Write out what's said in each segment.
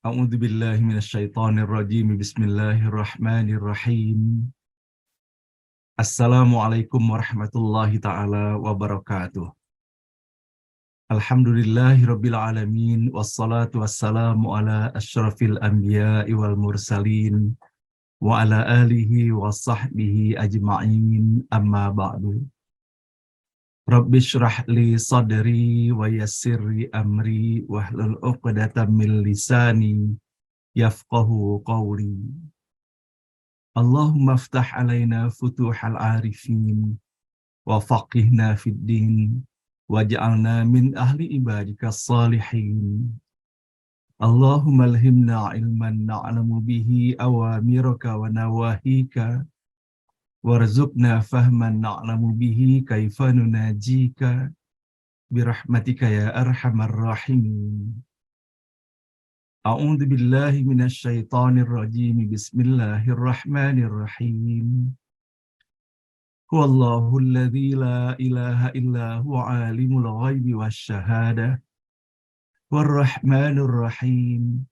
A'udzu billahi minasyaitonir rajim. Bismillahirrahmanirrahim. Assalamualaikum warahmatullahi taala wabarakatuh. Alhamdulillahi rabbil alamin wassalatu wassalamu ala asyrafil anbiya'i wal mursalin wa ala alihi wa sahbihi ajma'in, amma ba'du. Rabbi shrah li sadri wa yassir li amri wahlul 'uqdatam min lisani yafqahu qawli. Allahumma aftah alaina futuhal arifin wa faqihna fid din waj'alna min ahli ibadika salihin. Allahumma alhimna ilman na'lamu bihi awamiraka wa nawahika warzuqna fahman na'lamu bihi kaifa nunajika birahmatika ya arhamar rahimin. A'udzu billahi minasyaitonir rajim. Bismillahirrahmanirrahim. Huwallahul ladzi la ilaha illa huwa alimul ghaibi wasyahadah warrahmanur rahim.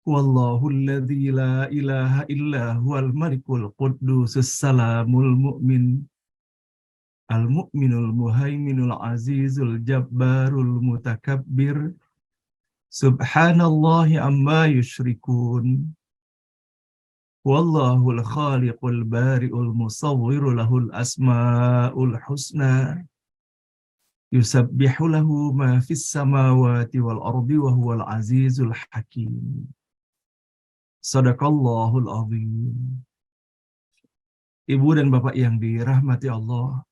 Huwallahul ladzi la ilaha illa huwal malikul quddusus salamul mu'min al-mu'minul muhaiminul azizul jabbarul mutakabbir. Subhanallahi amma yushrikun. Wallahul khaliqul bari'ul musawwiru lahul asma'ul husna. Yusabbihu lahu ma fis samawati wal ardi wa huwal azizul hakim. Sadaqallahul azim. Ibu dan bapak yang dirahmati Allah,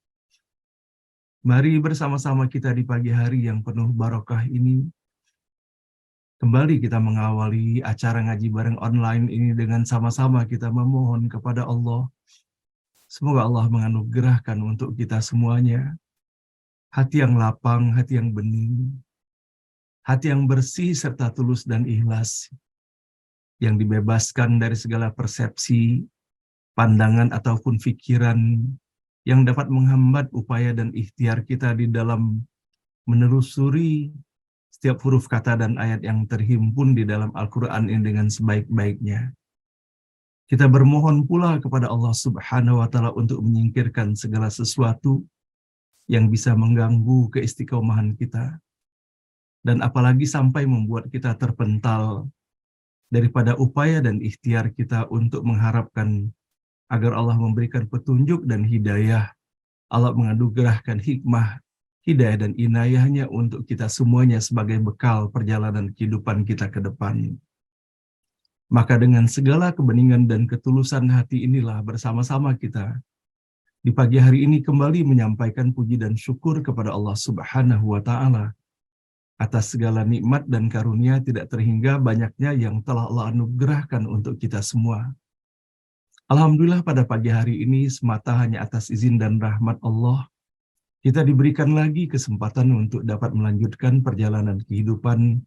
mari bersama-sama kita di pagi hari yang penuh barakah ini kembali kita mengawali acara ngaji bareng online ini dengan sama-sama kita memohon kepada Allah. Semoga Allah menganugerahkan untuk kita semuanya hati yang lapang, hati yang bening, hati yang bersih serta tulus dan ikhlas, yang dibebaskan dari segala persepsi, pandangan ataupun pikiran yang dapat menghambat upaya dan ikhtiar kita di dalam menelusuri setiap huruf kata dan ayat yang terhimpun di dalam Al-Quran ini dengan sebaik-baiknya. Kita bermohon pula kepada Allah Subhanahu wa Ta'ala untuk menyingkirkan segala sesuatu yang bisa mengganggu keistiqomahan kita, dan apalagi sampai membuat kita terpental daripada upaya dan ikhtiar kita untuk mengharapkan agar Allah memberikan petunjuk dan hidayah, Allah menganugerahkan hikmah, hidayah dan inayahnya untuk kita semuanya sebagai bekal perjalanan kehidupan kita ke depan. Maka dengan segala kebeningan dan ketulusan hati inilah bersama-sama kita di pagi hari ini kembali menyampaikan puji dan syukur kepada Allah Subhanahu wa Ta'ala atas segala nikmat dan karunia tidak terhingga banyaknya yang telah Allah anugerahkan untuk kita semua. Alhamdulillah pada pagi hari ini semata hanya atas izin dan rahmat Allah, kita diberikan lagi kesempatan untuk dapat melanjutkan perjalanan kehidupan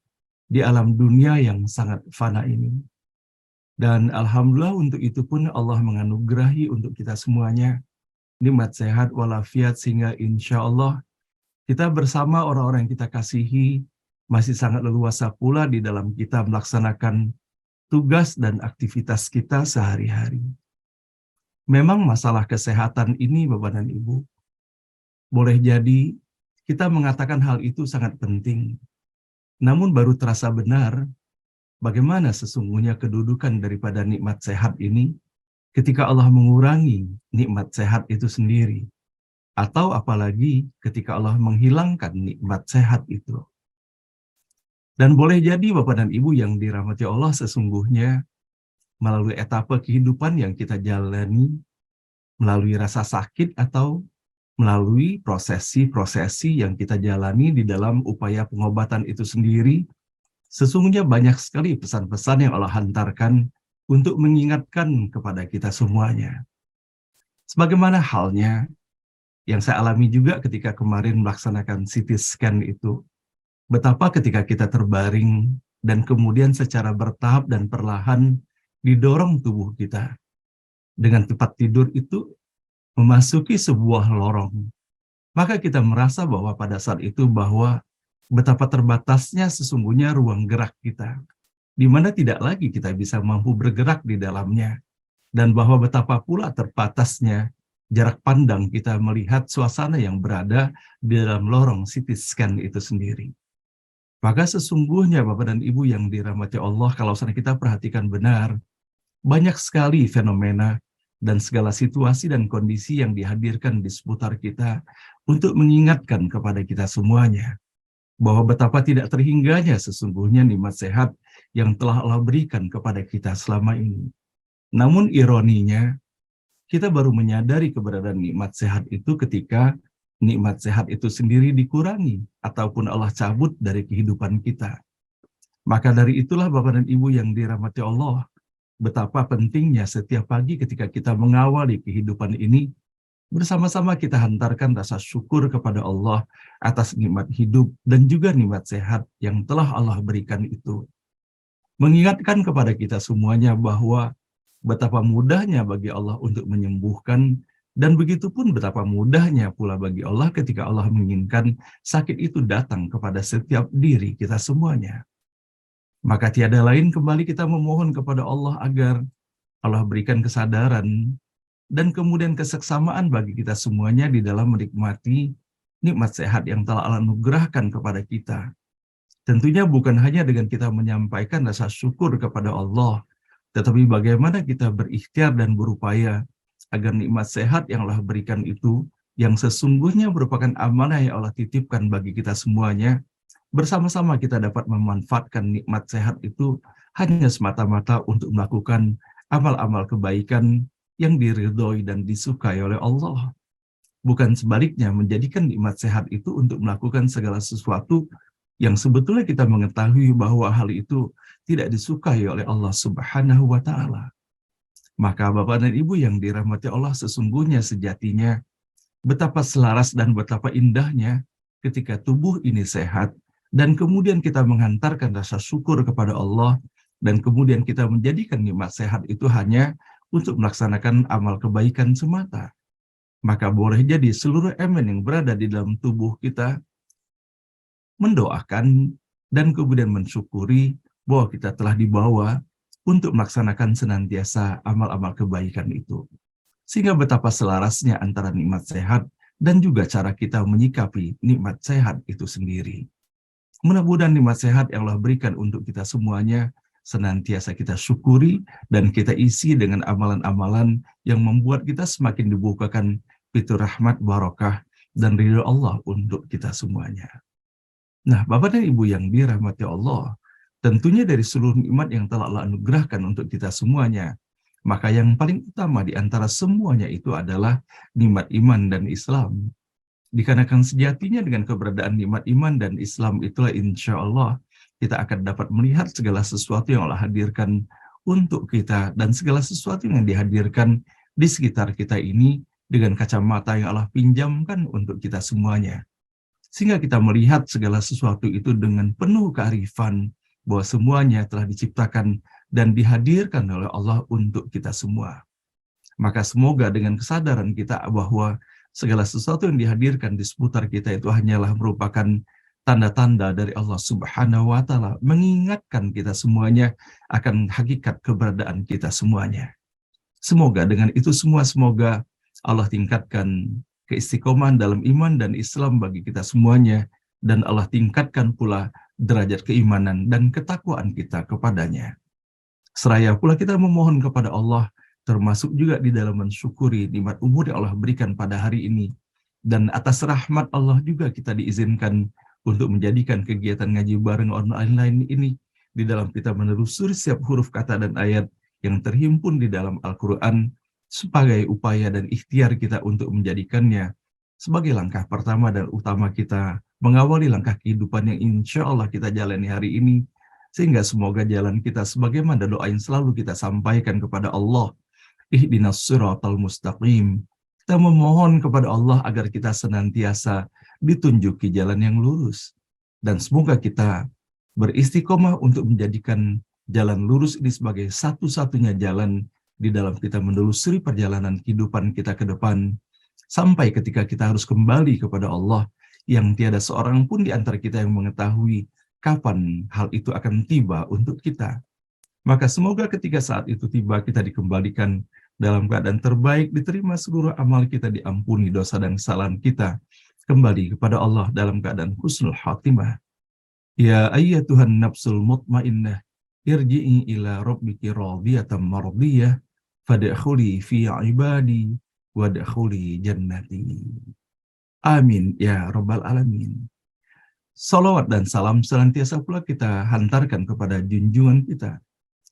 di alam dunia yang sangat fana ini. Dan alhamdulillah untuk itu pun Allah menganugerahi untuk kita semuanya nikmat sehat walafiat, sehingga insya Allah kita bersama orang-orang yang kita kasihi masih sangat leluasa pula di dalam kita melaksanakan tugas dan aktivitas kita sehari-hari. Memang masalah kesehatan ini, Bapak dan Ibu, boleh jadi kita mengatakan hal itu sangat penting, namun baru terasa benar bagaimana sesungguhnya kedudukan daripada nikmat sehat ini ketika Allah mengurangi nikmat sehat itu sendiri, atau apalagi ketika Allah menghilangkan nikmat sehat itu. Dan boleh jadi Bapak dan Ibu yang dirahmati Allah, sesungguhnya melalui etapa kehidupan yang kita jalani, melalui rasa sakit atau melalui prosesi-prosesi yang kita jalani di dalam upaya pengobatan itu sendiri, sesungguhnya banyak sekali pesan-pesan yang Allah hantarkan untuk mengingatkan kepada kita semuanya. Sebagaimana halnya yang saya alami juga ketika kemarin melaksanakan CT scan itu, betapa ketika kita terbaring dan kemudian secara bertahap dan perlahan didorong tubuh kita dengan tempat tidur itu memasuki sebuah lorong, maka kita merasa bahwa pada saat itu bahwa betapa terbatasnya sesungguhnya ruang gerak kita. di mana tidak lagi kita bisa mampu bergerak di dalamnya, dan bahwa betapa pula terbatasnya jarak pandang kita melihat suasana yang berada di dalam lorong CT scan itu sendiri. Maka sesungguhnya Bapak dan Ibu yang dirahmati Allah, kalau kita perhatikan benar, banyak sekali fenomena dan segala situasi dan kondisi yang dihadirkan di seputar kita untuk mengingatkan kepada kita semuanya bahwa betapa tidak terhingganya sesungguhnya nikmat sehat yang telah Allah berikan kepada kita selama ini. Namun ironinya, kita baru menyadari keberadaan nikmat sehat itu ketika nikmat sehat itu sendiri dikurangi ataupun Allah cabut dari kehidupan kita. Maka dari itulah Bapak dan Ibu yang dirahmati Allah, betapa pentingnya setiap pagi ketika kita mengawali kehidupan ini, bersama-sama kita hantarkan rasa syukur kepada Allah atas nikmat hidup dan juga nikmat sehat yang telah Allah berikan itu. Mengingatkan kepada kita semuanya bahwa betapa mudahnya bagi Allah untuk menyembuhkan, dan begitu pun betapa mudahnya pula bagi Allah ketika Allah menginginkan sakit itu datang kepada setiap diri kita semuanya. Maka tiada lain kembali kita memohon kepada Allah agar Allah berikan kesadaran dan kemudian keseksamaan bagi kita semuanya di dalam menikmati nikmat sehat yang telah Allah anugerahkan kepada kita. Tentunya bukan hanya dengan kita menyampaikan rasa syukur kepada Allah, tetapi bagaimana kita berikhtiar dan berupaya agar nikmat sehat yang Allah berikan itu, yang sesungguhnya merupakan amanah yang Allah titipkan bagi kita semuanya, bersama-sama kita dapat memanfaatkan nikmat sehat itu hanya semata-mata untuk melakukan amal-amal kebaikan yang diridhoi dan disukai oleh Allah. Bukan sebaliknya menjadikan nikmat sehat itu untuk melakukan segala sesuatu yang sebetulnya kita mengetahui bahwa hal itu tidak disukai oleh Allah Subhanahu wa Ta'ala. Maka Bapak dan Ibu yang dirahmati Allah, sesungguhnya sejatinya betapa selaras dan betapa indahnya ketika tubuh ini sehat dan kemudian kita menghantarkan rasa syukur kepada Allah dan kemudian kita menjadikan nikmat sehat itu hanya untuk melaksanakan amal kebaikan semata. Maka boleh jadi seluruh elemen yang berada di dalam tubuh kita mendoakan dan kemudian mensyukuri bahwa kita telah dibawa untuk melaksanakan senantiasa amal-amal kebaikan itu. Sehingga betapa selarasnya antara nikmat sehat dan juga cara kita menyikapi nikmat sehat itu sendiri. Mudah-mudahan nikmat sehat yang Allah berikan untuk kita semuanya senantiasa kita syukuri dan kita isi dengan amalan-amalan yang membuat kita semakin dibukakan pintu rahmat, barokah, dan ridho Allah untuk kita semuanya. Nah, Bapak dan Ibu yang dirahmati Allah, tentunya dari seluruh nikmat yang telah Allah anugerahkan untuk kita semuanya, maka yang paling utama di antara semuanya itu adalah nikmat iman dan Islam. Dikarenakan sejatinya dengan keberadaan nikmat iman dan Islam itulah insya Allah kita akan dapat melihat segala sesuatu yang Allah hadirkan untuk kita dan segala sesuatu yang dihadirkan di sekitar kita ini dengan kacamata yang Allah pinjamkan untuk kita semuanya. Sehingga kita melihat segala sesuatu itu dengan penuh kearifan bahwa semuanya telah diciptakan dan dihadirkan oleh Allah untuk kita semua. Maka semoga dengan kesadaran kita bahwa segala sesuatu yang dihadirkan di seputar kita itu hanyalah merupakan tanda-tanda dari Allah Subhanahu wa Ta'ala, mengingatkan kita semuanya akan hakikat keberadaan kita semuanya. Semoga dengan itu semua, semoga Allah tingkatkan keistiqomahan dalam iman dan Islam bagi kita semuanya, dan Allah tingkatkan pula derajat keimanan dan ketakwaan kita kepadanya. Seraya pula kita memohon kepada Allah, termasuk juga di dalam mensyukuri nikmat umur yang Allah berikan pada hari ini, dan atas rahmat Allah juga kita diizinkan untuk menjadikan kegiatan ngaji bareng online ini di dalam kita menelusuri setiap huruf kata dan ayat yang terhimpun di dalam Al-Quran, sebagai upaya dan ikhtiar kita untuk menjadikannya sebagai langkah pertama dan utama kita mengawali langkah kehidupan yang insya Allah kita jalani hari ini, sehingga semoga jalan kita sebagaimana doa yang selalu kita sampaikan kepada Allah, ihdinas siratal mustaqim. Kita memohon kepada Allah agar kita senantiasa ditunjuki jalan yang lurus, dan semoga kita beristiqomah untuk menjadikan jalan lurus ini sebagai satu-satunya jalan di dalam kita menelusuri perjalanan kehidupan kita ke depan, sampai ketika kita harus kembali kepada Allah yang tiada seorang pun di antara kita yang mengetahui kapan hal itu akan tiba untuk kita. Maka semoga ketika saat itu tiba kita dikembalikan dalam keadaan terbaik, diterima seluruh amal kita, diampuni dosa dan kesalahan kita, kembali kepada Allah dalam keadaan husnul khatimah. Ya ayyatuhan nafsul mutmainnah, irji'i ila rabbiki radiyatan mardiyah, fadkhuli fi ibadi wadkhuli jannati. Amin ya rabbal alamin. Salawat dan salam senantiasa pula kita hantarkan kepada junjungan kita,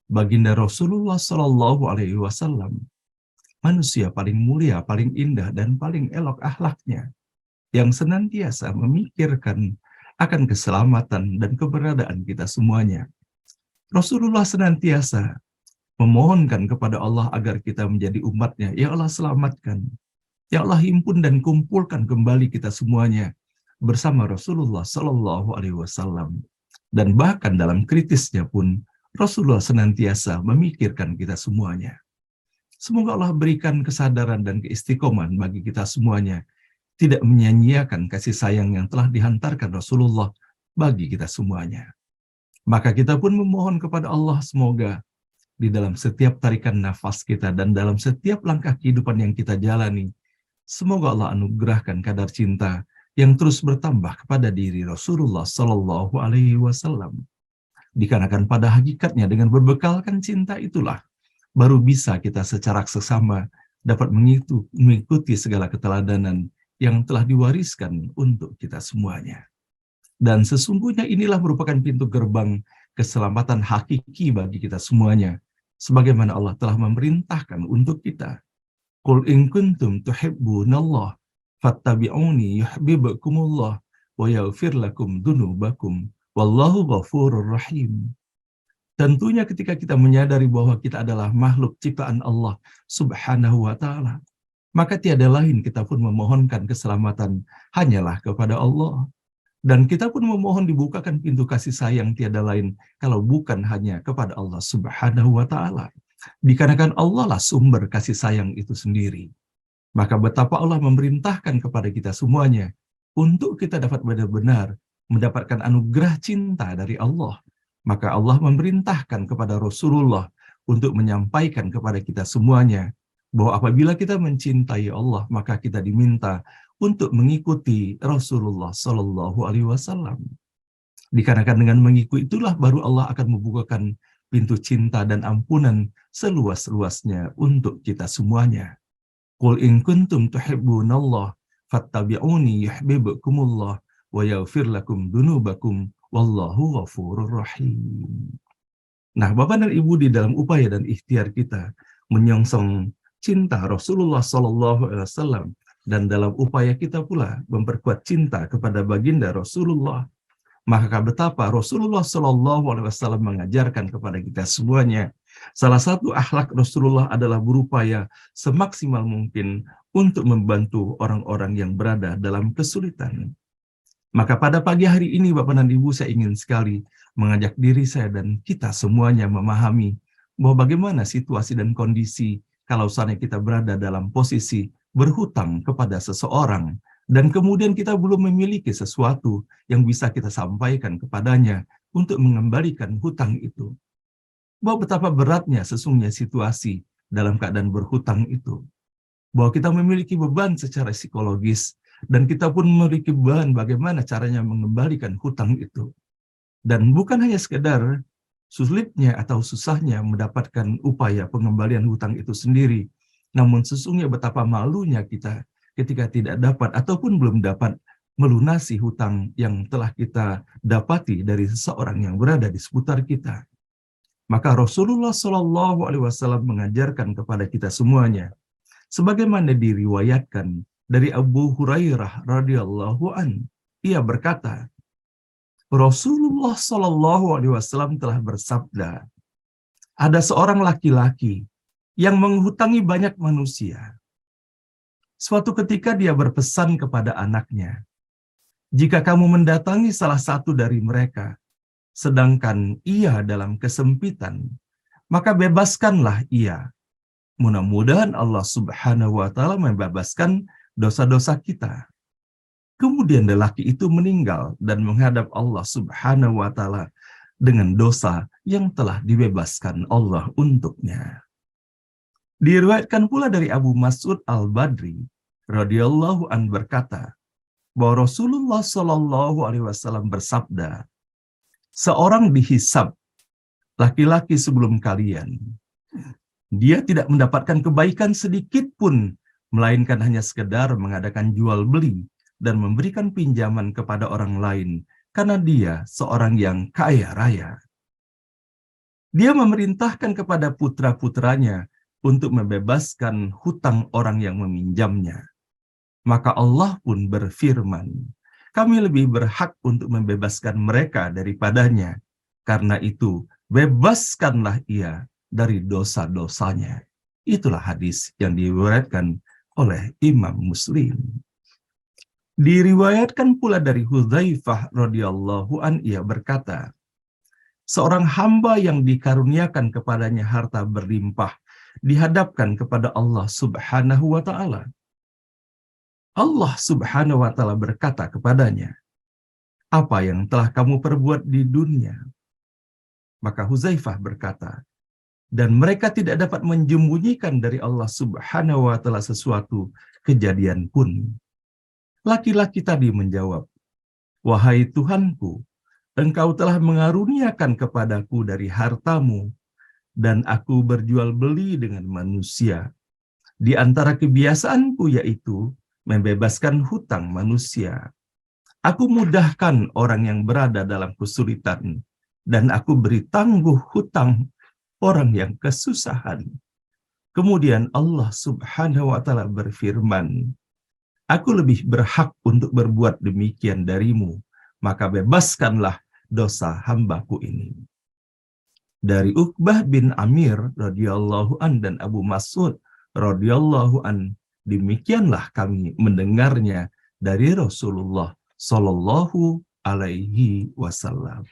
baginda Rasulullah Shallallahu Alaihi Wasallam, manusia paling mulia, paling indah, dan paling elok akhlaknya, yang senantiasa memikirkan akan keselamatan dan keberadaan kita semuanya. Rasulullah senantiasa memohonkan kepada Allah agar kita menjadi umatnya. Ya Allah, selamatkan. Ya Allah, himpun dan kumpulkan kembali kita semuanya bersama Rasulullah Shallallahu Alaihi Wasallam. Dan bahkan dalam kritisnya pun Rasulullah senantiasa memikirkan kita semuanya. Semoga Allah berikan kesadaran dan keistiqomahan bagi kita semuanya, tidak menyanyiakan kasih sayang yang telah dihantarkan Rasulullah bagi kita semuanya. Maka kita pun memohon kepada Allah, semoga di dalam setiap tarikan nafas kita dan dalam setiap langkah kehidupan yang kita jalani, semoga Allah anugerahkan kadar cinta yang terus bertambah kepada diri Rasulullah Shallallahu Alaihi Wasallam. Dikarenakan pada hakikatnya dengan berbekalkan cinta itulah baru bisa kita secara sesama dapat mengikuti segala keteladanan yang telah diwariskan untuk kita semuanya. Dan sesungguhnya inilah merupakan pintu gerbang keselamatan hakiki bagi kita semuanya, sebagaimana Allah telah memerintahkan untuk kita. Qul in kuntum tuhibbunallah fattabi'uni yuhibbukumullah wa yaghfir lakum dzunubakum wallahu ghafurur rahim. Tentunya ketika kita menyadari bahwa kita adalah makhluk ciptaan Allah Subhanahu wa taala, maka tiada lain kita pun memohonkan keselamatan hanyalah kepada Allah. Dan kita pun memohon dibukakan pintu kasih sayang tiada lain kalau bukan hanya kepada Allah Subhanahu wa taala. Dikarenakan Allah lah sumber kasih sayang itu sendiri. Maka betapa Allah memerintahkan kepada kita semuanya untuk kita dapat benar-benar mendapatkan anugerah cinta dari Allah. Maka Allah memerintahkan kepada Rasulullah untuk menyampaikan kepada kita semuanya bahwa apabila kita mencintai Allah, maka kita diminta untuk mengikuti Rasulullah Shallallahu Alaihi Wasallam. Dikarenakan dengan mengikuti itulah baru Allah akan membukakan pintu cinta dan ampunan seluas-luasnya untuk kita semuanya. Qul in kuntum tuhibbunallah fattabi'uni yuhibbukumullah wa yaghfir lakum dzunubakum wallahu ghafurur rahim. Nah, Bapak dan Ibu, di dalam upaya dan ikhtiar kita menyongsong cinta Rasulullah Shallallahu Alaihi Wasallam dan dalam upaya kita pula memperkuat cinta kepada baginda Rasulullah, maka betapa Rasulullah Shallallahu Alaihi Wasallam mengajarkan kepada kita semuanya. Salah satu akhlak Rasulullah adalah berupaya semaksimal mungkin untuk membantu orang-orang yang berada dalam kesulitan. Maka pada pagi hari ini Bapak dan Ibu, saya ingin sekali mengajak diri saya dan kita semuanya memahami bahwa bagaimana situasi dan kondisi kalau seandainya kita berada dalam posisi berhutang kepada seseorang dan kemudian kita belum memiliki sesuatu yang bisa kita sampaikan kepadanya untuk mengembalikan hutang itu. Bahwa betapa beratnya sesungguhnya situasi dalam keadaan berhutang itu. Bahwa kita memiliki beban secara psikologis dan kita pun memiliki beban bagaimana caranya mengembalikan hutang itu. Dan bukan hanya sekedar sulitnya atau susahnya mendapatkan upaya pengembalian hutang itu sendiri, namun sesungguhnya betapa malunya kita ketika tidak dapat ataupun belum dapat melunasi hutang yang telah kita dapati dari seseorang yang berada di seputar kita. Maka Rasulullah Shallallahu Alaihi Wasallam mengajarkan kepada kita semuanya, sebagaimana diriwayatkan dari Abu Hurairah radhiyallahu an, ia berkata, Rasulullah Shallallahu Alaihi Wasallam telah bersabda, ada seorang laki-laki yang menghutangi banyak manusia. Suatu ketika dia berpesan kepada anaknya, jika kamu mendatangi salah satu dari mereka, sedangkan ia dalam kesempitan, maka bebaskanlah ia. Mudah-mudahan Allah Subhanahu wa Ta'ala membebaskan dosa-dosa kita. Kemudian lelaki itu meninggal dan menghadap Allah Subhanahu wa Ta'ala dengan dosa yang telah dibebaskan Allah untuknya. Diriwayatkan pula dari Abu Mas'ud Al-Badri radhiyallahu an berkata bahwa Rasulullah Shallallahu alaihi wasallam bersabda, seorang dihisab laki-laki sebelum kalian, dia tidak mendapatkan kebaikan sedikit pun, melainkan hanya sekedar mengadakan jual beli dan memberikan pinjaman kepada orang lain, karena dia seorang yang kaya raya. Dia memerintahkan kepada putra-putranya untuk membebaskan hutang orang yang meminjamnya. Maka Allah pun berfirman, kami lebih berhak untuk membebaskan mereka daripadanya. Karena itu, bebaskanlah ia dari dosa-dosanya. Itulah hadis yang diriwayatkan oleh Imam Muslim. Diriwayatkan pula dari Hudzaifah radhiyallahu an, ia berkata, seorang hamba yang dikaruniakan kepadanya harta berlimpah dihadapkan kepada Allah Subhanahu wa Ta'ala. Allah Subhanahu wa Ta'ala berkata kepadanya, apa yang telah kamu perbuat di dunia? Maka Hudzaifah berkata, dan mereka tidak dapat menyembunyikan dari Allah Subhanahu wa Ta'ala sesuatu kejadian pun. Laki-laki tadi menjawab, wahai Tuhanku, Engkau telah mengaruniakan kepadaku dari hartamu, dan aku berjual beli dengan manusia. Di antara kebiasaanku yaitu membebaskan hutang manusia. Aku mudahkan orang yang berada dalam kesulitan, dan aku beri tangguh hutang orang yang kesusahan. Kemudian Allah Subhanahu wa Ta'ala berfirman, aku lebih berhak untuk berbuat demikian darimu, maka bebaskanlah dosa hambaku ini. Dari Uqbah bin Amir radhiyallahu an dan Abu Mas'ud radhiyallahu an, demikianlah kami mendengarnya dari Rasulullah Shallallahu alaihi wasallam.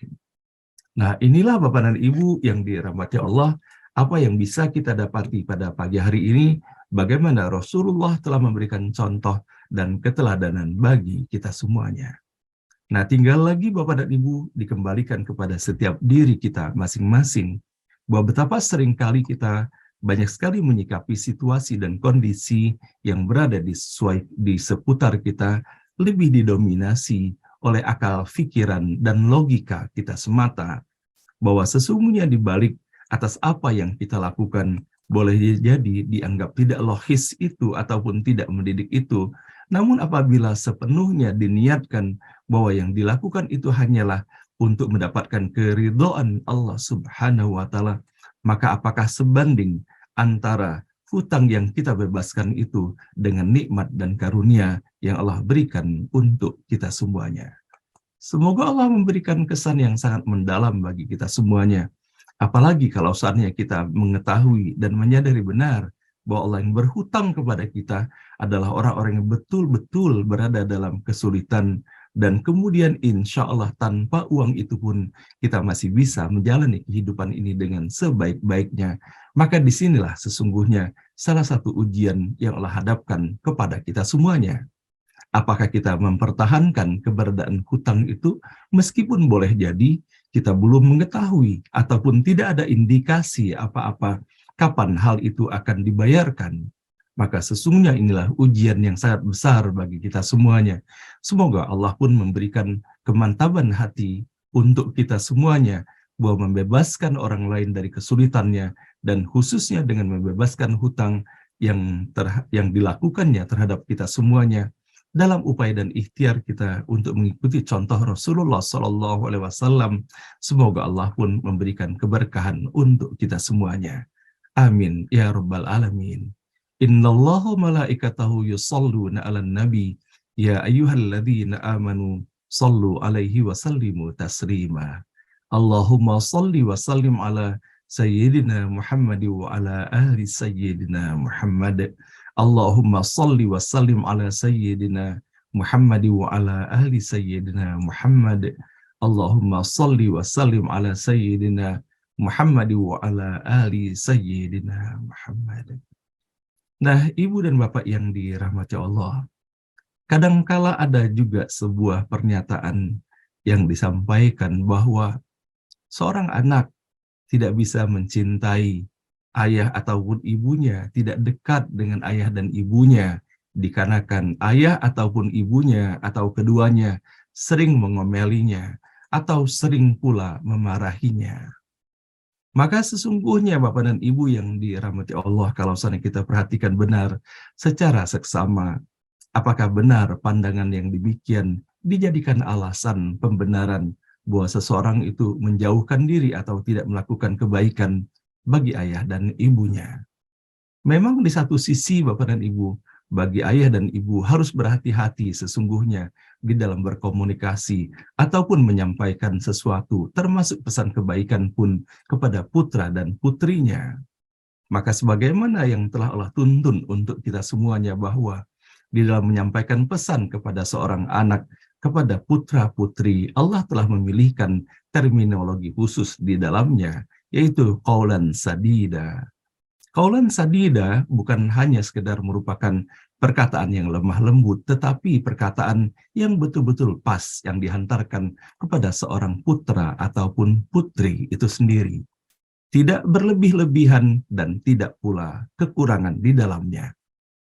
Nah, inilah Bapak dan Ibu yang dirahmati Allah, apa yang bisa kita dapati pada pagi hari ini, bagaimana Rasulullah telah memberikan contoh dan keteladanan bagi kita semuanya. Nah, tinggal lagi Bapak dan Ibu dikembalikan kepada setiap diri kita masing-masing, bahwa betapa seringkali kita banyak sekali menyikapi situasi dan kondisi yang berada di seputar kita lebih didominasi oleh akal pikiran dan logika kita semata, bahwa sesungguhnya di balik atas apa yang kita lakukan boleh jadi dianggap tidak logis itu ataupun tidak mendidik itu. Namun apabila sepenuhnya diniatkan bahwa yang dilakukan itu hanyalah untuk mendapatkan keridhaan Allah Subhanahu wa Ta'ala, maka apakah sebanding antara hutang yang kita bebaskan itu dengan nikmat dan karunia yang Allah berikan untuk kita semuanya. Semoga Allah memberikan kesan yang sangat mendalam bagi kita semuanya. Apalagi kalau saatnya kita mengetahui dan menyadari benar bahwa Allah yang berhutang kepada kita adalah orang-orang yang betul-betul berada dalam kesulitan, dan kemudian insya Allah tanpa uang itu pun kita masih bisa menjalani kehidupan ini dengan sebaik-baiknya. Maka disinilah sesungguhnya salah satu ujian yang Allah hadapkan kepada kita semuanya. Apakah kita mempertahankan keberadaan hutang itu meskipun boleh jadi kita belum mengetahui ataupun tidak ada indikasi apa-apa kapan hal itu akan dibayarkan. Maka sesungguhnya inilah ujian yang sangat besar bagi kita semuanya. Semoga Allah pun memberikan kemantaban hati untuk kita semuanya, bahwa membebaskan orang lain dari kesulitannya, dan khususnya dengan membebaskan hutang yang dilakukannya terhadap kita semuanya, dalam upaya dan ikhtiar kita untuk mengikuti contoh Rasulullah SAW. Semoga Allah pun memberikan keberkahan untuk kita semuanya. Amin ya rabbal alamin. Innallaha malaikatahu yusholluna 'alan nabi ya ayyuhalladzina amanu shallu 'alaihi wa sallimu taslima. Allahumma shalli wa sallim ala sayyidina Muhammad wa ala ahli sayyidina Muhammad. Allahumma shalli wa sallim ala sayyidina Muhammad wa ala ahli sayyidina Muhammad. Allahumma shalli wa sallim ala sayyidina Muhammad wa ala ali sayyidina Muhammad. Nah, Ibu dan Bapak yang dirahmati Allah, kadangkala ada juga sebuah pernyataan yang disampaikan bahwa seorang anak tidak bisa mencintai ayah ataupun ibunya, tidak dekat dengan ayah dan ibunya, dikarenakan ayah ataupun ibunya atau keduanya sering mengomelinya atau sering pula memarahinya. Maka sesungguhnya Bapak dan Ibu yang dirahmati Allah, kalau seandainya kita perhatikan benar secara seksama, apakah benar pandangan yang demikian dijadikan alasan pembenaran bahwa seseorang itu menjauhkan diri atau tidak melakukan kebaikan bagi ayah dan ibunya? Memang di satu sisi Bapak dan Ibu, bagi ayah dan ibu harus berhati-hati sesungguhnya di dalam berkomunikasi ataupun menyampaikan sesuatu, termasuk pesan kebaikan pun kepada putra dan putrinya. Maka sebagaimana yang telah Allah tuntun untuk kita semuanya bahwa di dalam menyampaikan pesan kepada seorang anak, kepada putra-putri, Allah telah memilihkan terminologi khusus di dalamnya, yaitu qaulan sadida. Qaulan sadida bukan hanya sekedar merupakan perkataan yang lemah lembut, tetapi perkataan yang betul-betul pas yang dihantarkan kepada seorang putra ataupun putri itu sendiri. Tidak berlebih-lebihan dan tidak pula kekurangan di dalamnya.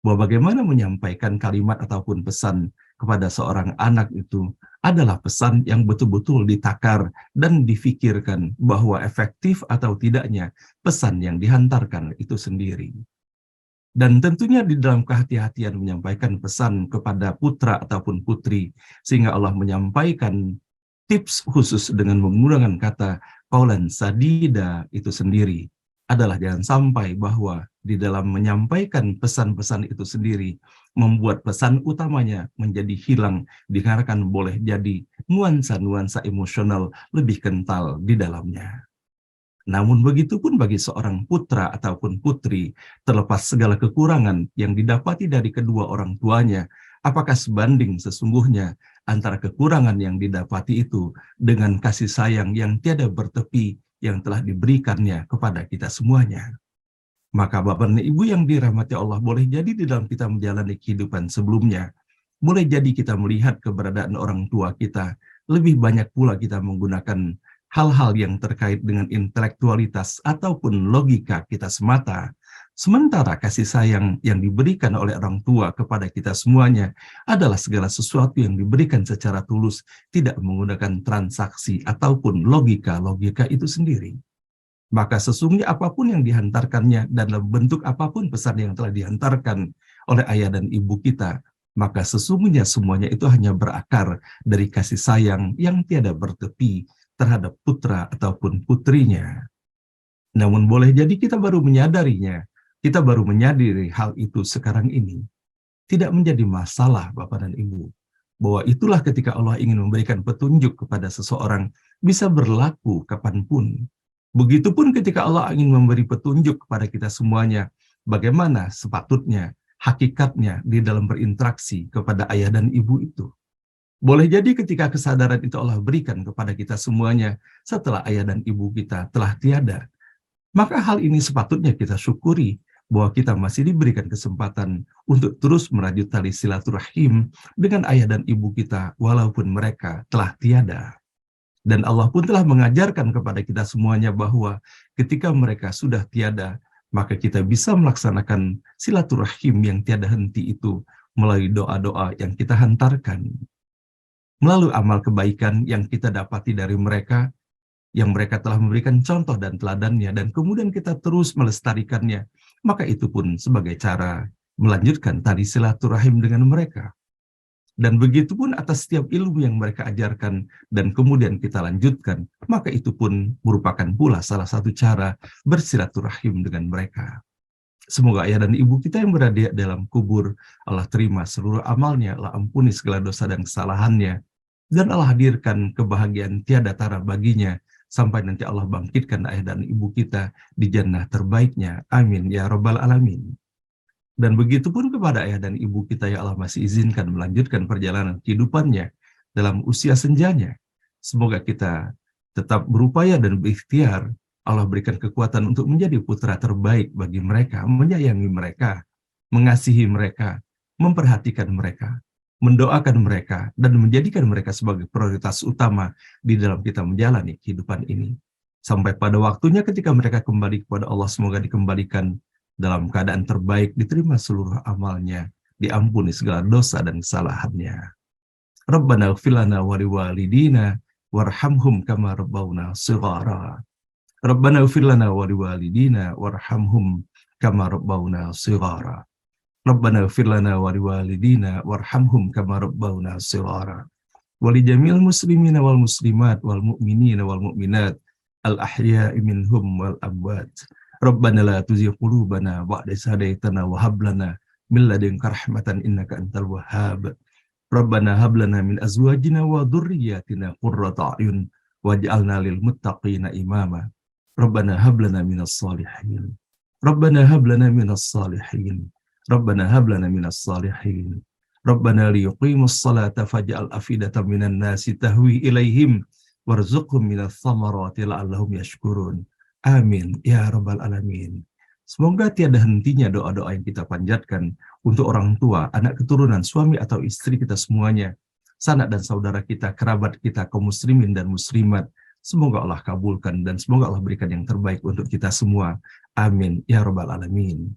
Bahwa bagaimana menyampaikan kalimat ataupun pesan kepada seorang anak itu adalah pesan yang betul-betul ditakar dan difikirkan bahwa efektif atau tidaknya pesan yang dihantarkan itu sendiri. Dan tentunya di dalam kehati-hatian menyampaikan pesan kepada putra ataupun putri, sehingga Allah menyampaikan tips khusus dengan menggunakan kata qaulan sadida itu sendiri, adalah jangan sampai bahwa di dalam menyampaikan pesan-pesan itu sendiri membuat pesan utamanya menjadi hilang, dikarenakan boleh jadi nuansa-nuansa emosional lebih kental di dalamnya. Namun begitu pun bagi seorang putra ataupun putri, terlepas segala kekurangan yang didapati dari kedua orang tuanya, apakah sebanding sesungguhnya antara kekurangan yang didapati itu dengan kasih sayang yang tiada bertepi yang telah diberikannya kepada kita semuanya? Maka Bapak dan Ibu yang dirahmati Allah, boleh jadi di dalam kita menjalani kehidupan sebelumnya, boleh jadi kita melihat keberadaan orang tua kita, lebih banyak pula kita menggunakan hal-hal yang terkait dengan intelektualitas ataupun logika kita semata. Sementara kasih sayang yang diberikan oleh orang tua kepada kita semuanya adalah segala sesuatu yang diberikan secara tulus, tidak menggunakan transaksi ataupun logika-logika itu sendiri. Maka sesungguhnya apapun yang dihantarkannya dan dalam bentuk apapun pesan yang telah dihantarkan oleh ayah dan ibu kita, maka sesungguhnya semuanya itu hanya berakar dari kasih sayang yang tiada bertepi terhadap putra ataupun putrinya. Namun boleh jadi kita baru menyadarinya, kita baru menyadari hal itu sekarang ini. Tidak menjadi masalah Bapak dan Ibu, bahwa itulah ketika Allah ingin memberikan petunjuk kepada seseorang, bisa berlaku kapanpun. Begitupun ketika Allah ingin memberi petunjuk kepada kita semuanya, bagaimana sepatutnya, hakikatnya di dalam berinteraksi kepada ayah dan ibu itu. Boleh jadi ketika kesadaran itu Allah berikan kepada kita semuanya setelah ayah dan ibu kita telah tiada, maka hal ini sepatutnya kita syukuri bahwa kita masih diberikan kesempatan untuk terus merajut tali silaturahim dengan ayah dan ibu kita walaupun mereka telah tiada. Dan Allah pun telah mengajarkan kepada kita semuanya bahwa ketika mereka sudah tiada, maka kita bisa melaksanakan silaturahim yang tiada henti itu melalui doa-doa yang kita hantarkan, melalui amal kebaikan yang kita dapati dari mereka, yang mereka telah memberikan contoh dan teladannya, dan kemudian kita terus melestarikannya, maka itu pun sebagai cara melanjutkan tali silaturahim dengan mereka. Dan begitu pun atas setiap ilmu yang mereka ajarkan dan kemudian kita lanjutkan, maka itu pun merupakan pula salah satu cara bersilaturahim dengan mereka. Semoga ayah dan ibu kita yang berada dalam kubur, Allah terima seluruh amalnya, Allah ampuni segala dosa dan kesalahannya, dan Allah hadirkan kebahagiaan tiada tara baginya, sampai nanti Allah bangkitkan ayah dan ibu kita di jannah terbaiknya. Amin ya Rabbal Alamin. Dan begitu pun kepada ayah dan ibu kita yang Allah masih izinkan melanjutkan perjalanan kehidupannya dalam usia senjanya. Semoga kita tetap berupaya dan berikhtiar, Allah berikan kekuatan untuk menjadi putra terbaik bagi mereka, menyayangi mereka, mengasihi mereka, memperhatikan mereka, mendoakan mereka, dan menjadikan mereka sebagai prioritas utama di dalam kita menjalani kehidupan ini. Sampai pada waktunya ketika mereka kembali kepada Allah, semoga dikembalikan dalam keadaan terbaik, diterima seluruh amalnya, diampuni segala dosa dan kesalahannya. Rabbana ighfir lana wa liwalidina warhamhum kama rabbawna shighara. Rabbana ighfir lana wa liwalidina warhamhum kama rabbawna shighara. Rabbana ighfir lana wa liwalidina warhamhum kama rabbawna shighara. Wa li jamil muslimina wal muslimat wal mu'minina wal mu'minat al ahya'i minhum wal amwat. Rabbana la tuzigh qulubana ba'da idh hadaytana wa hab lana min ladunka rahmatan innaka antal wahhab. Rabbana hab lana min azwajina wa dhurriyyatina qurrata a'yun waj'alna lil muttaqina imama. Rabbana hab lana minas salihin. Rabbana hab lana minas salihin. Rabbana hab lana minas salihin. Rabbana liyuqimus salata faj'al afidatan minan nasi tahwi ilaihim warzuqhum minas thamarati la'allahum yashkurun. Amin ya rabbal alamin. Semoga tiada hentinya doa-doa yang kita panjatkan untuk orang tua, anak keturunan, suami atau istri kita semuanya, sanak dan saudara kita, kerabat kita, kaum muslimin dan muslimat. Semoga Allah kabulkan dan semoga Allah berikan yang terbaik untuk kita semua. Amin ya rabbal alamin.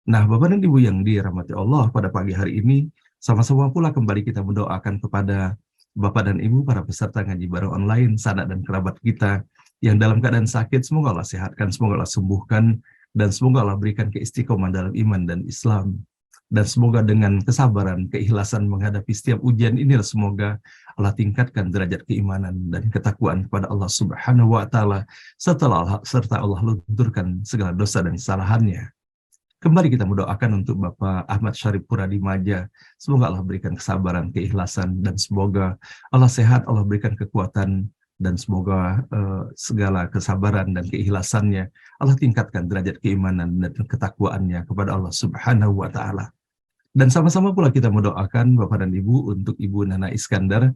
Nah, Bapak dan Ibu yang dirahmati Allah, pada pagi hari ini sama-sama pula kembali kita mendoakan kepada Bapak dan Ibu para peserta ngaji bareng online, sanak dan kerabat kita yang dalam keadaan sakit. Semoga Allah sehatkan, semoga Allah sembuhkan, dan semoga Allah berikan keistiqomah dalam iman dan Islam. Dan semoga dengan kesabaran, keikhlasan menghadapi setiap ujian ini, semoga Allah tingkatkan derajat keimanan dan ketakwaan kepada Allah Subhanahu wa Ta'ala, serta Allah lunturkan segala dosa dan kesalahannya. Kembali kita mendoakan untuk Bapak Ahmad Syarif Puradimaja. Semoga Allah berikan kesabaran, keikhlasan, dan semoga Allah sehat, Allah berikan kekuatan, dan semoga segala kesabaran dan keikhlasannya Allah tingkatkan derajat keimanan dan ketakwaannya kepada Allah Subhanahu wa Ta'ala. Dan sama-sama pula kita mendoakan Bapak dan Ibu untuk Ibu Nana Iskandar,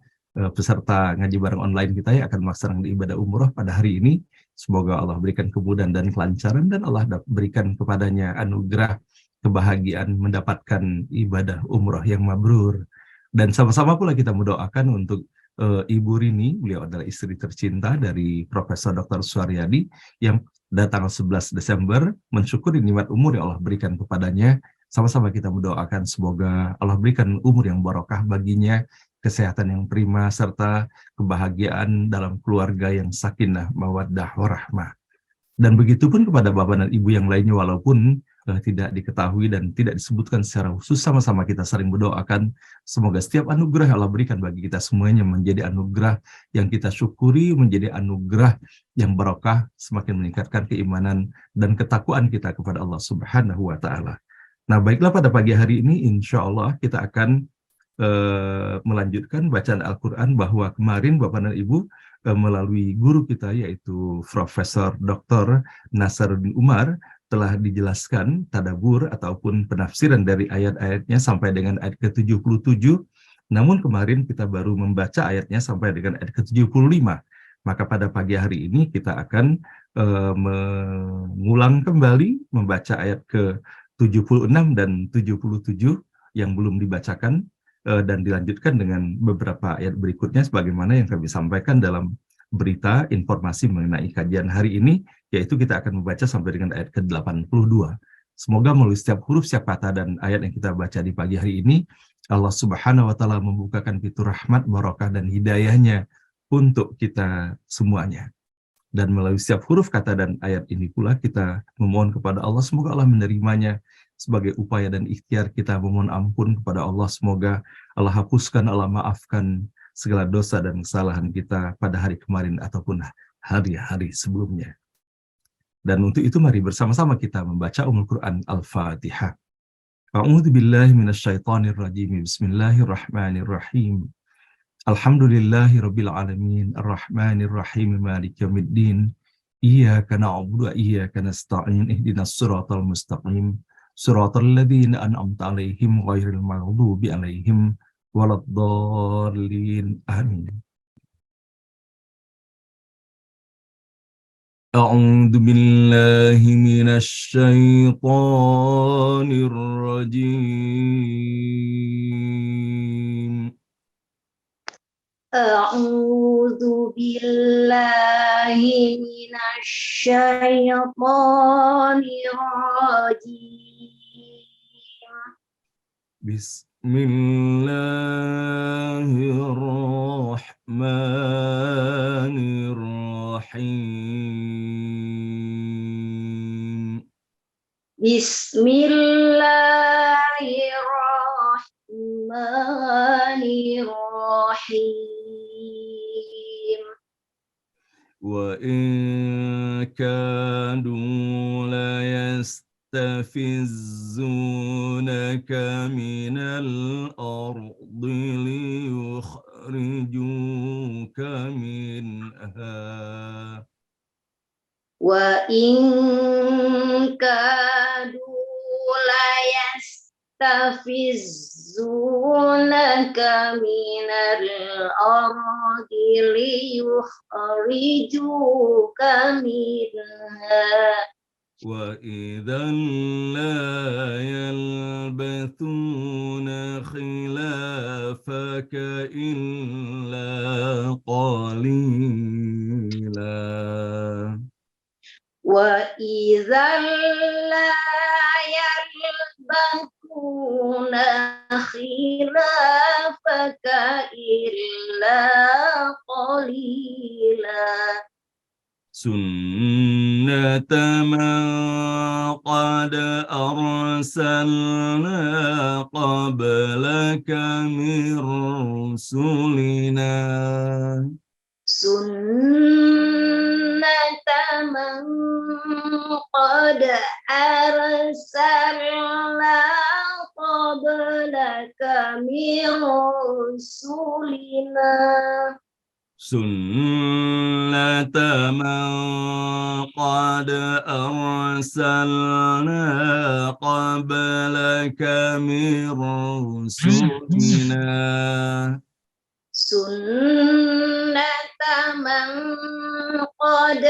peserta ngaji bareng online kita yang akan melaksanakan ibadah umroh pada hari ini. Semoga Allah berikan kemudahan dan kelancaran, dan Allah berikan kepadanya anugerah kebahagiaan mendapatkan ibadah umroh yang mabrur. Dan sama-sama pula kita mendoakan untuk Ibu Rini, beliau adalah istri tercinta dari Profesor Dr. Suaryadi, yang datang 11 Desember mensyukuri nikmat umur yang Allah berikan kepadanya. Sama-sama kita mendoakan semoga Allah berikan umur yang barokah baginya, kesehatan yang prima, serta kebahagiaan dalam keluarga yang sakinah, mawaddah, warahmah. Dan begitu pun kepada Bapak dan Ibu yang lainnya, walaupun tidak diketahui dan tidak disebutkan secara khusus, sama-sama kita saling berdoakan semoga setiap anugerah yang Allah berikan bagi kita semuanya menjadi anugerah yang kita syukuri, menjadi anugerah yang barokah, semakin meningkatkan keimanan dan ketakwaan kita kepada Allah Subhanahu wa Ta'ala. Nah, baiklah, pada pagi hari ini insya Allah kita akan melanjutkan bacaan Al-Quran, bahwa kemarin Bapak dan Ibu melalui guru kita yaitu Profesor Dr. Nasaruddin Umar telah dijelaskan tadabbur ataupun penafsiran dari ayat-ayatnya sampai dengan ayat ke-77. Namun kemarin kita baru membaca ayatnya sampai dengan ayat ke-75. Maka pada pagi hari ini kita akan mengulang kembali membaca ayat ke-76 dan 77 yang belum dibacakan, dan dilanjutkan dengan beberapa ayat berikutnya sebagaimana yang kami sampaikan dalam berita informasi mengenai kajian hari ini, yaitu kita akan membaca sampai dengan ayat ke-82. Semoga melalui setiap huruf, setiap kata dan ayat yang kita baca di pagi hari ini, Allah Subhanahu wa Ta'ala membukakan pintu rahmat, barokah, dan hidayahnya untuk kita semuanya. Dan melalui setiap huruf, kata, dan ayat ini pula kita memohon kepada Allah, semoga Allah menerimanya sebagai upaya dan ikhtiar kita memohon ampun kepada Allah. Semoga Allah hapuskan, Allah maafkan segala dosa dan kesalahan kita pada hari kemarin ataupun hari-hari sebelumnya. Dan untuk itu mari bersama-sama kita membaca Ummul Quran Al-Fatihah. A'udzu billahi minasyaitonir rajim. Bismillahirrahmanirrahim. Alhamdulillahi rabbil alamin, arrahmanir rahim, maliki yaumiddin. Iyyaka na'budu wa iyyaka nasta'in. Ihdinas siratal mustaqim. Siratal ladzina an'amta 'alaihim ghairil maghdubi 'alaihim waladdallin. Amin. A'udzu billahi minasy syaithanir rajim. A'udzu billahi من الشيطان الرجيم. بسم الله الرحمن الرحيم. بسم الله الرحمن الرحيم. وإن كادوا ليستفزونك من الأرض ليخرجوك منها وإن كادوا ليستفزونك من الأرض ليخرجوك منها وإذا لا يلبثون خلافك إلا قليلا وإذا لا يلبثون خلافك إلا قليلا سنة من قد أرسلنا قبلك من رسلنا سنة من قد أرسلنا قبلك من رسلنا سنة من قد أرسلنا قبلك من رسلنا سنة من قد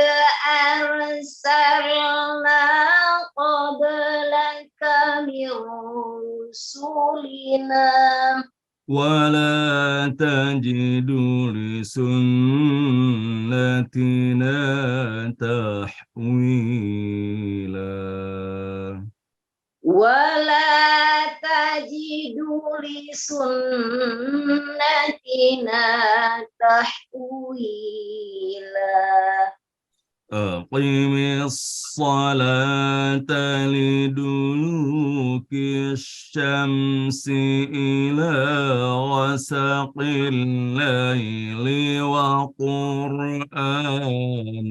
أرسلنا قبلك من رسلنا ولا تجد لسنتنا تحويلا ولا تجد لسنتنا تحويلا أقم الصلاة لدلوك الشمس إلى غسق الليل وقرآن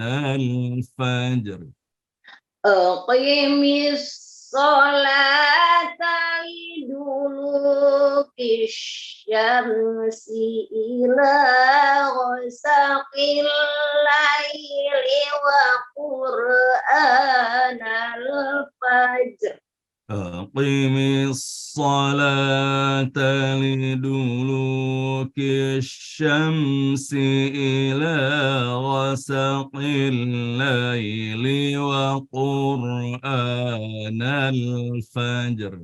الفجر أقم الصلاة لدلوك الشمس إلى غسق الليل وقرآن الفجر أقم الصلاة لدلوك الشمس إلى غسق الليل وقرآن الفجر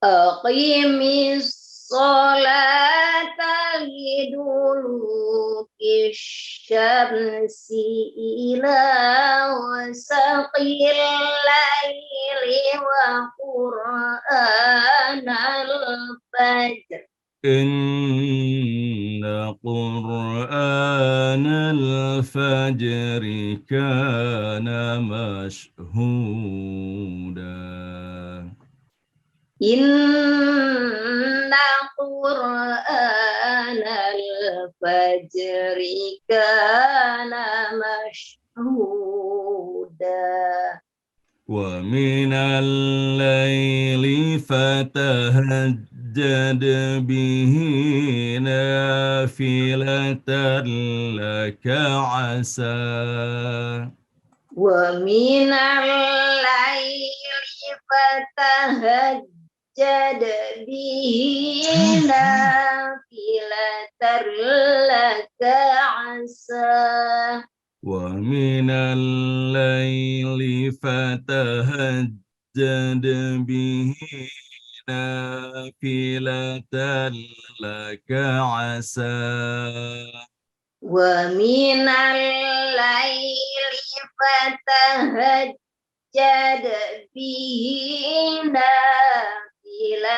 أقم الصلاة لدلوك الشمس إلى غسق الليل وقرآن الفجر إن قرآن الفجر كان مشهودا إن قرآن الفجر كان مشهودا ومن الليل فتهجد به نافلة لك عسى ومن الليل فتهجد به نافلة لك عسى ومن الليل فتهجد به نافلة لك عسى ومن الليل فتهجد به نافلة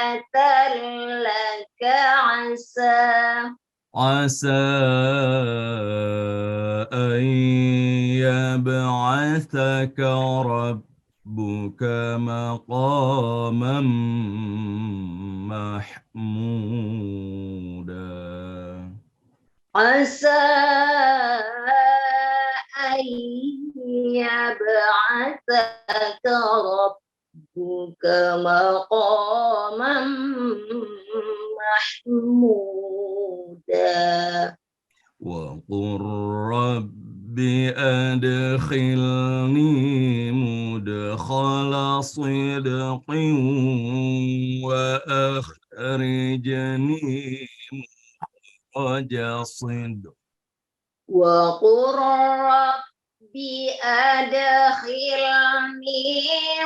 لك عسى أن يبعثك ربك مقاما محمودا. عسى أن يبعثك ربك مقاما محمودا. وقل رب أدخلني مدخل صدق وأخرجني مخرج صدق. وقل رب أدخلني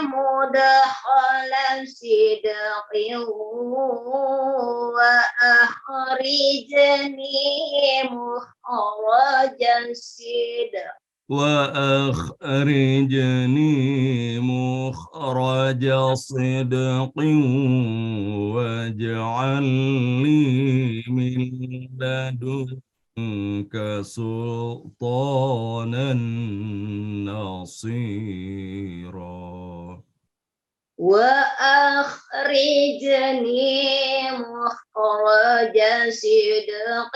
مدخل صدق وأخرجني مخرج صدق وأخرجني مخرج صدق واجعل لي من لدنك سلطانا نصيرا. وأخرجني مخرج صدق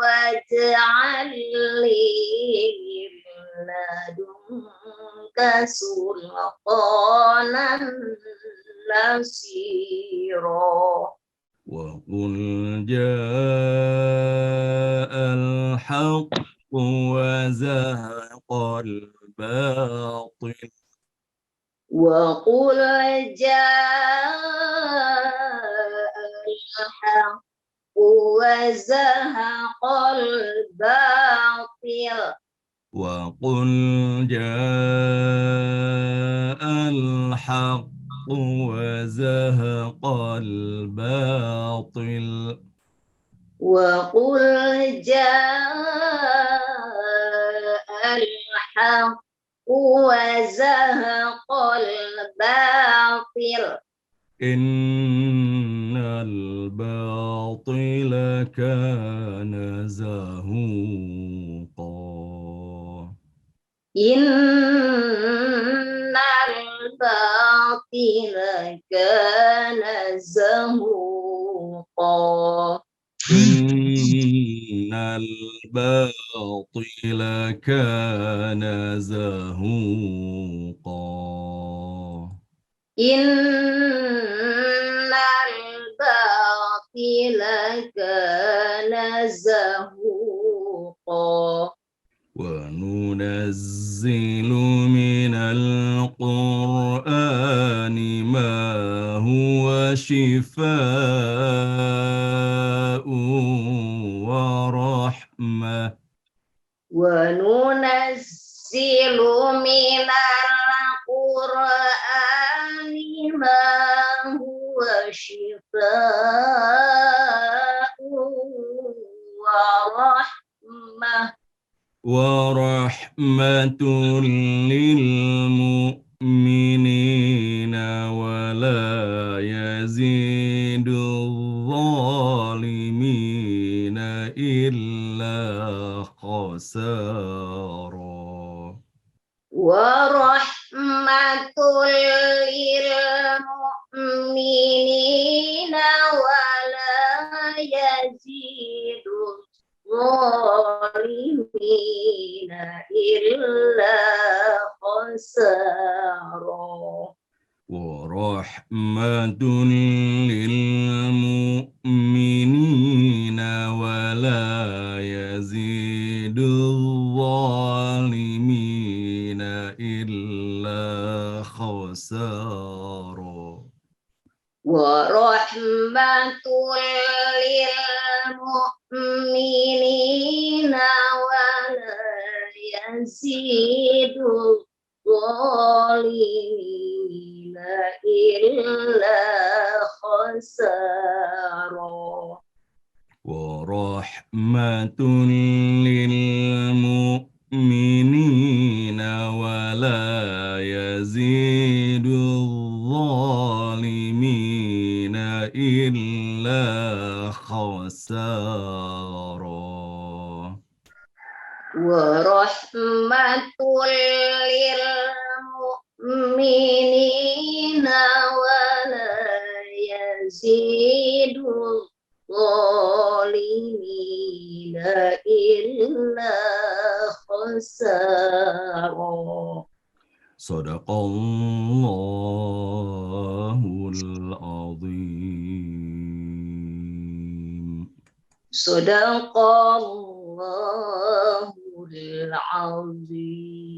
واجعل لي من لدنك سلطانا نصيرا. وقل جاء الحق وزهق الباطل. وقل جاء الحق وزهق الباطل. وقل جاء الحق وزهق الباطل. وقل جاء الحق وزهق الباطل. إن الباطل كان زهوقا. إن الباطل كان زهوقا. إن الباطل كان زهوقا. إن الباطل كان زهوقا. وننزل من القرآن ما هو شفاء ورحمة. وننزل من القرآن ما هو شفاء ورحمة للمؤمنين ولا يزيد الظالمين إلا خسارا. ورحمة للمؤمنين ولا يزيد الظالمين إلا خسارا. ورحمة للمؤمنين ولا يزيد الظالمين إلا خسارا. ورحمة للمؤمنين ولا يزيد الظالمين إلا خسارا. rahmatun lil mu'minina wa la yazidul zalimina illa khasara. Warahmatul lil mu'minina wala yazidul zalimina illa khasara. Sadaqallahul azim. Sadaqallahul azim.